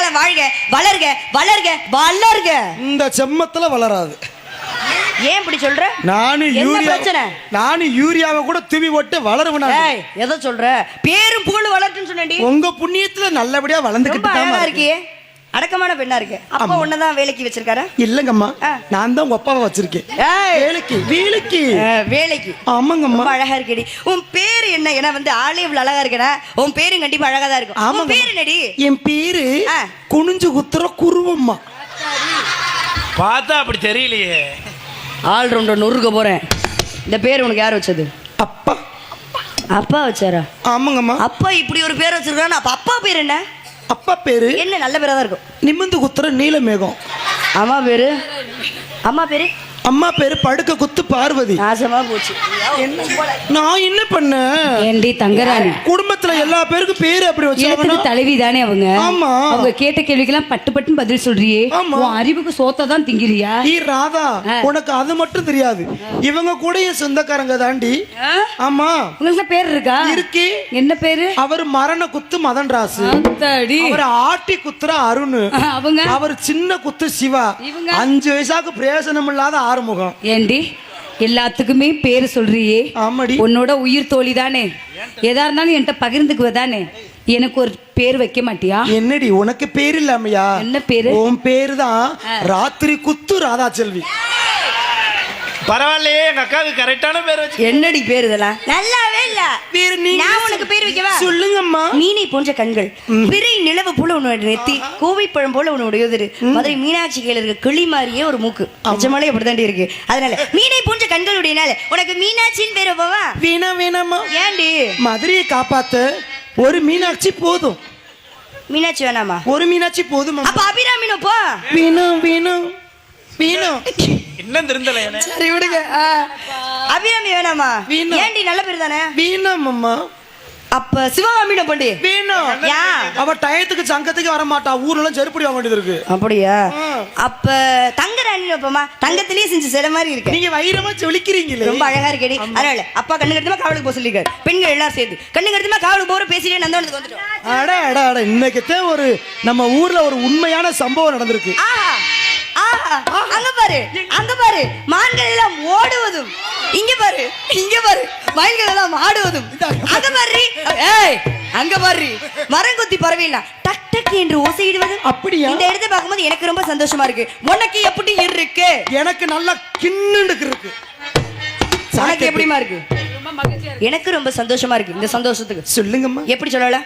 காலம் வாழ்க, வளர்க, வளர்க, வளர்க. இந்த செம்மத்துல வளராது. ஏன் இப்படி சொல்ற? நானும் யூரியாவை கூட தூவி போட்டு வளருவனா? எதை சொல்ற? பேரும் புகழ் வளர்ட்டுன்னு சொன்னேன்டி. உங்க புண்ணியத்துல நல்லபடியா வளர்ந்துக்கிட்டு இருக்கியே. அடக்கமான பெண்ணா இருக்கு. அப்பா உன்னதான் வேலைக்கு வச்சிருக்காரா? இல்லங்கம்மா, நான் தான் உங்க அப்பாவை வச்சிருக்கேன். வேலைக்கு வேலைக்கு வேலைக்கு. ஆமாங்கம்மா. அழகா இருக்கடி. உன் பேரு என்ன? ஏன்னா வந்து ஆளே இவ்வளவு அழகா இருக்கா. உன் பேரும் கண்டிப்பா அழகா தான் இருக்கும். ஆமா. பேரு என்னடி? என் பேரு குனிஞ்சு குத்துற குருவம்மா. பார்த்தா அப்படி தெரியலையே. ஆல்ரவுண்டர் நொறுக்க போறேன். இந்த பேர் உனக்கு யார் வச்சது? அப்பா. அப்பா வச்சாரா? ஆமாங்கம்மா. அப்பா இப்படி ஒரு பேர் வச்சிருக்கான்னு. அப்ப அப்பா பேர் என்ன? அப்பா பேரு என்ன? நல்ல பேரா தான் இருக்கும். நிமிந்து குத்துற நீலமேகம். அம்மா பேரு? அம்மா பேரு? அம்மா பேரு படுக்க குத்து பார்வதி. நாசமா போச்சு. நான் என்ன பண்ணேன்? ஏண்டி தங்கராணி, குடும்பத்துல எல்லா பேருக்கும் பேரு அப்படி வச்சு தலைவி தானே அவங்க. ஆமா. அவங்க கேட்ட கேள்விக்கெல்லாம் பட்டு பட்டுன்னு பதில் சொல்றியே. உன் அறிவுக்கு சோத்த தான் திங்கிறியா? ராதா, உனக்கு அது மட்டும் தெரியாது. இவங்க கூட என் சொந்தக்காரங்க தாண்டி. ஆமா. உங்களுக்கு பேர் இருக்கா? இருக்கு. என்ன பேரு? அவர் மரண குத்து மதன் ராசு. அவர் ஆட்டி குத்துற அருண். அவங்க அவர் சின்ன குத்து சிவா. 5 வயசாக்கு பிரயோசனம் இல்லாத ஆறுமுகம். ஏண்டி எல்லாத்துக்குமே பேரு சொல்றியே? ஆமாடி. உன்னோட உயிர் தோழி தானே, எதா இருந்தாலும் என்கிட்ட பகிர்ந்துக்குவதானே. எனக்கு ஒரு பேர் வைக்க மாட்டியா? என்னடி உனக்கு பேர் இல்லாமையா? என்ன பேரு? உன் பேரு தான் ராத்திரி குத்து ராதா செல்வி. பரவாயில்லையே, எங்க அக்காவுக்கு கரெக்டான பேர் வச்சு. என்னடி பேர் இதெல்லாம்? நல்லாவே இல்ல. நான் உனக்கு பேர் வைக்கவா? சொல்லுங்கம்மா. மீனை போன்ற கண்கள், பிறை நிலவு போல உன்னோட நெத்தி, கோவை பழம் போல உன்னோட உதடு, மதுரை மீனாட்சி கையில இருக்க கிளி மாதிரியே ஒரு மூக்கு. நிஜமாலே அப்படிதாண்டி இருக்கு. அதனால மீனை போன்ற கண்களுடையனால உனக்கு மீனாட்சின்னு பேர் வைப்பவா? வேணாமா. ஏண்டி? மதுரையை காப்பாத்த ஒரு மீனாட்சி போதும். மீனாட்சி வேணாமா? ஒரு மீனாட்சி போதும். அப்ப அபிராமினோ போ. வேணும். என்ன திருந்தல? சரி விடுங்க. அபிராமி வேணாமா? ஏண்டி நல்ல பேர் தானே? வேணாமம்மா. அப்ப சிவகாமியிட போண்டி. வேணும். அவ டயத்துக்கு சங்கத்துக்கு வர மாட்டா. ஊர்ல செருப்படி வாங்க வேண்டியது இருக்கு. அப்படியா? அப்ப தங்கராணி வைப்பமா? தங்கத்திலேயே செஞ்சு சில மாதிரி இருக்கு. நீங்க வைரமா சொல்லிக்கிறீங்களே. ரொம்ப அழகா இருக்கடி. அதனால அப்பா கண்ணு கருத்துமா காவலுக்கு போக சொல்லிருக்காரு. பெண்கள் எல்லாரும் சேர்த்து கண்ணு கருத்துமா காவலுக்கு போற பேசிட்டே நந்தவனத்துக்கு வந்துட்டோம். அட இன்னைக்கு ஒரு நம்ம ஊர்ல ஒரு உண்மையான சம்பவம் நடந்திருக்கு. அங்க பாரு மான்கள் எல்லாம் ஓடுவதும், இங்க பாரு மயில்கள் எல்லாம் ஆடுவதும், அங்க பாரு மரங்கொத்தி பறவைலாம் டக் டக் என்று ஓசையிடுவதும். அப்படியா? இந்த இடத்தை பார்க்கும்போது எனக்கு ரொம்ப சந்தோஷமா இருக்கு. உனக்கு எப்படி இருக்கு? எனக்கு நல்லா கிண்ணுக்கு இருக்கு. உனக்கு எப்படிமா இருக்கு? எனக்கு ரொம்ப சந்தோஷமா இருக்கு. இந்த சந்தோஷத்துக்கு சொல்லுங்கம்மா. எப்படி சொல்லலாம்?